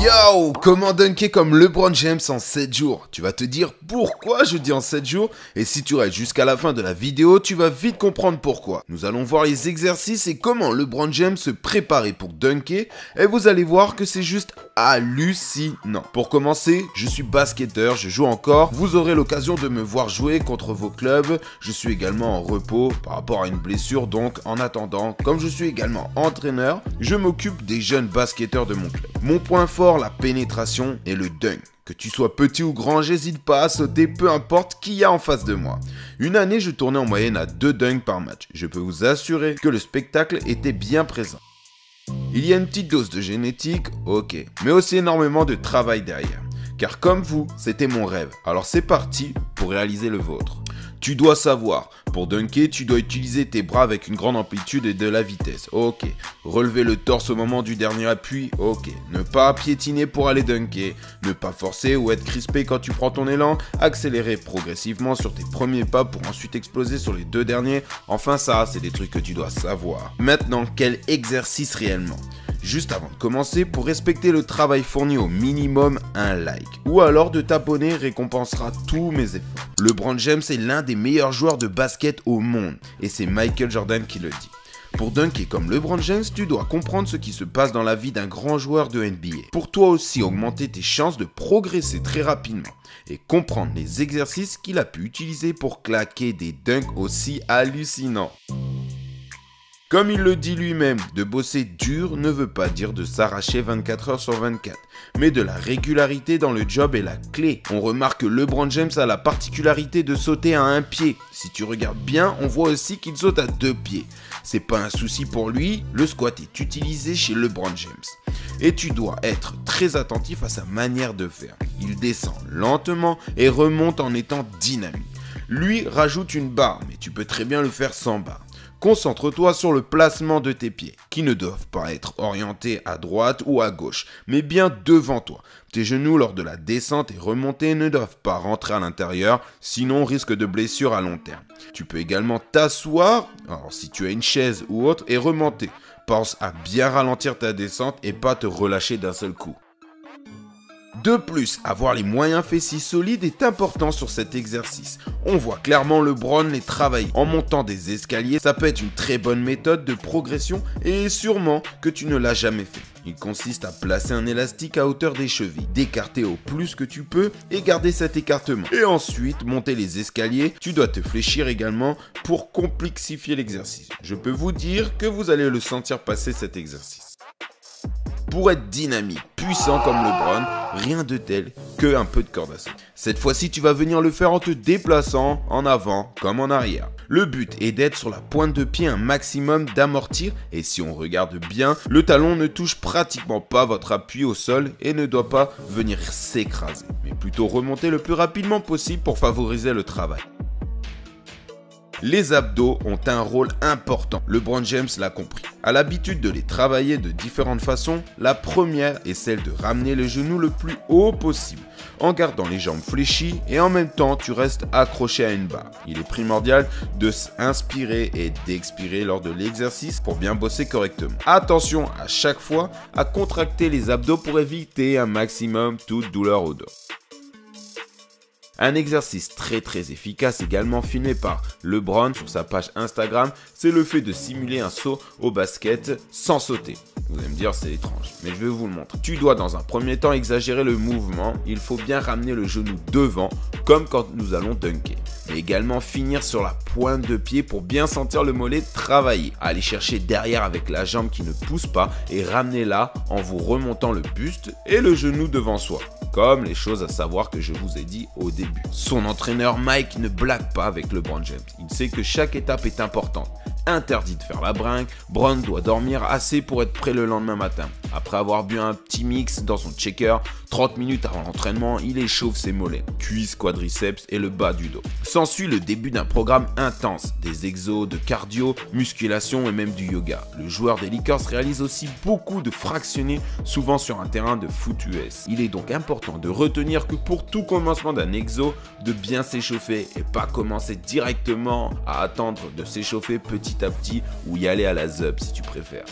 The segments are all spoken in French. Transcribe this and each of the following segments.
Yo, comment dunker comme LeBron James en 7 jours? Tu vas te dire pourquoi je dis en 7 jours, et si tu restes jusqu'à la fin de la vidéo, tu vas vite comprendre pourquoi. Nous allons voir les exercices et comment LeBron James se préparait pour dunker, et vous allez voir que c'est juste hallucinant. Pour commencer, je suis basketteur, je joue encore, vous aurez l'occasion de me voir jouer contre vos clubs, je suis également en repos par rapport à une blessure, donc en attendant, comme je suis également entraîneur, je m'occupe des jeunes basketteurs de mon club. Mon point fort, la pénétration et le dunk. Que tu sois petit ou grand, j'hésite pas à sauter, peu importe qui y a en face de moi. Une année, je tournais en moyenne à 2 dunks par match. Je peux vous assurer que le spectacle était bien présent. Il y a une petite dose de génétique, ok, mais aussi énormément de travail derrière. Car comme vous, c'était mon rêve. Alors c'est parti pour réaliser le vôtre. Tu dois savoir, pour dunker, tu dois utiliser tes bras avec une grande amplitude et de la vitesse. Ok. Relever le torse au moment du dernier appui. Ok. Ne pas piétiner pour aller dunker. Ne pas forcer ou être crispé quand tu prends ton élan. Accélérer progressivement sur tes premiers pas pour ensuite exploser sur les 2 derniers. Enfin ça, c'est des trucs que tu dois savoir. Maintenant, quel exercice réellement ? Juste avant de commencer, pour respecter le travail fourni au minimum, un like. Ou alors de t'abonner récompensera tous mes efforts. LeBron James est l'un des meilleurs joueurs de basket au monde. Et c'est Michael Jordan qui le dit. Pour dunker comme LeBron James, tu dois comprendre ce qui se passe dans la vie d'un grand joueur de NBA. Pour toi aussi augmenter tes chances de progresser très rapidement. Et comprendre les exercices qu'il a pu utiliser pour claquer des dunks aussi hallucinants. Comme il le dit lui-même, de bosser dur ne veut pas dire de s'arracher 24 heures sur 24, mais de la régularité dans le job est la clé. On remarque que LeBron James a la particularité de sauter à un pied. Si tu regardes bien, on voit aussi qu'il saute à 2 pieds. C'est pas un souci pour lui, le squat est utilisé chez LeBron James. Et tu dois être très attentif à sa manière de faire. Il descend lentement et remonte en étant dynamique. Lui rajoute une barre, mais tu peux très bien le faire sans barre. Concentre-toi sur le placement de tes pieds, qui ne doivent pas être orientés à droite ou à gauche, mais bien devant toi. Tes genoux lors de la descente et remontée ne doivent pas rentrer à l'intérieur, sinon risque de blessure à long terme. Tu peux également t'asseoir, alors si tu as une chaise ou autre, et remonter. Pense à bien ralentir ta descente et pas te relâcher d'un seul coup. De plus, avoir les moyens fessiers solides est important sur cet exercice. On voit clairement LeBron les travailler. En montant des escaliers, ça peut être une très bonne méthode de progression et sûrement que tu ne l'as jamais fait. Il consiste à placer un élastique à hauteur des chevilles, d'écarter au plus que tu peux et garder cet écartement. Et ensuite, monter les escaliers, tu dois te fléchir également pour complexifier l'exercice. Je peux vous dire que vous allez le sentir passer cet exercice. Pour être dynamique, puissant comme LeBron, rien de tel qu'un peu de corde à sauter. Cette fois-ci, tu vas venir le faire en te déplaçant en avant comme en arrière. Le but est d'être sur la pointe de pied un maximum, d'amortir, et si on regarde bien, le talon ne touche pratiquement pas votre appui au sol et ne doit pas venir s'écraser, mais plutôt remonter le plus rapidement possible pour favoriser le travail. Les abdos ont un rôle important, LeBron James l'a compris. A l'habitude de les travailler de différentes façons, la première est celle de ramener le genou le plus haut possible, en gardant les jambes fléchies et en même temps tu restes accroché à une barre. Il est primordial de s'inspirer et d'expirer lors de l'exercice pour bien bosser correctement. Attention à chaque fois à contracter les abdos pour éviter un maximum toute douleur au dos. Un exercice très efficace également filmé par LeBron sur sa page Instagram, c'est le fait de simuler un saut au basket sans sauter. Vous allez me dire c'est étrange, mais je vais vous le montrer. Tu dois dans un premier temps exagérer le mouvement, il faut bien ramener le genou devant comme quand nous allons dunker. Mais également finir sur la pointe de pied pour bien sentir le mollet travailler. Allez chercher derrière avec la jambe qui ne pousse pas et ramenez là en vous remontant le buste et le genou devant soi. Comme les choses à savoir que je vous ai dit au début. Son entraîneur Mike ne blague pas avec LeBron James. Il sait que chaque étape est importante. Interdit de faire la brinque, Bron doit dormir assez pour être prêt le lendemain matin. Après avoir bu un petit mix dans son checker, 30 minutes avant l'entraînement, il échauffe ses mollets, cuisses, quadriceps et le bas du dos. S'ensuit le début d'un programme intense, des exos, de cardio, musculation et même du yoga. Le joueur des Lakers réalise aussi beaucoup de fractionnés, souvent sur un terrain de foot US. Il est donc important de retenir que pour tout commencement d'un exo, de bien s'échauffer et pas commencer directement à attendre de s'échauffer petit à petit ou y aller à la zub si tu préfères.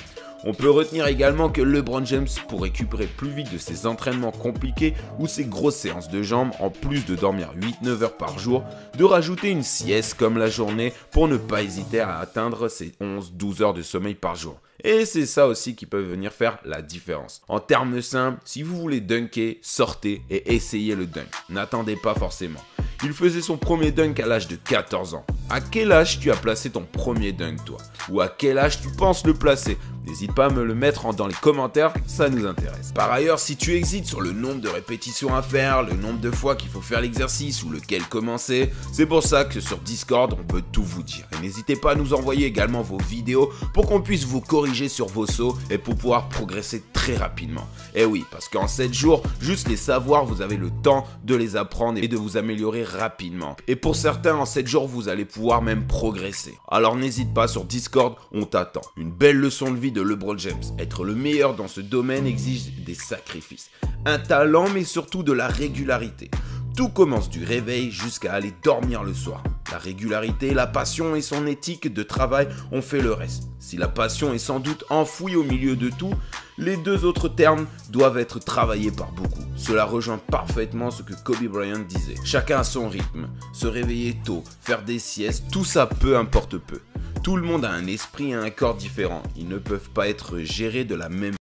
On peut retenir également que LeBron James, pour récupérer plus vite de ses entraînements compliqués ou ses grosses séances de jambes, en plus de dormir 8-9 heures par jour, de rajouter une sieste comme la journée pour ne pas hésiter à atteindre ses 11-12 heures de sommeil par jour. Et c'est ça aussi qui peut venir faire la différence. En termes simples, si vous voulez dunker, sortez et essayez le dunk. N'attendez pas forcément. Il faisait son premier dunk à l'âge de 14 ans. À quel âge tu as placé ton premier dunk toi? Ou à quel âge tu penses le placer? N'hésite pas à me le mettre dans les commentaires, ça nous intéresse. Par ailleurs, si tu hésites sur le nombre de répétitions à faire, le nombre de fois qu'il faut faire l'exercice ou lequel commencer, c'est pour ça que sur Discord, on peut tout vous dire. Et n'hésitez pas à nous envoyer également vos vidéos pour qu'on puisse vous corriger sur vos sauts et pour pouvoir progresser très rapidement. Et oui, parce qu'en 7 jours, juste les savoirs, vous avez le temps de les apprendre et de vous améliorer rapidement. Et pour certains, en 7 jours, vous allez pouvoir même progresser. Alors n'hésite pas, sur Discord, on t'attend. Une belle leçon de vie de LeBron James. Être le meilleur dans ce domaine exige des sacrifices, un talent mais surtout de la régularité. Tout commence du réveil jusqu'à aller dormir le soir. La régularité, la passion et son éthique de travail ont fait le reste. Si la passion est sans doute enfouie au milieu de tout, les deux autres termes doivent être travaillés par beaucoup. Cela rejoint parfaitement ce que Kobe Bryant disait. Chacun a son rythme, se réveiller tôt, faire des siestes, tout ça peu importe peu. Tout le monde a un esprit et un corps différents. Ils ne peuvent pas être gérés de la même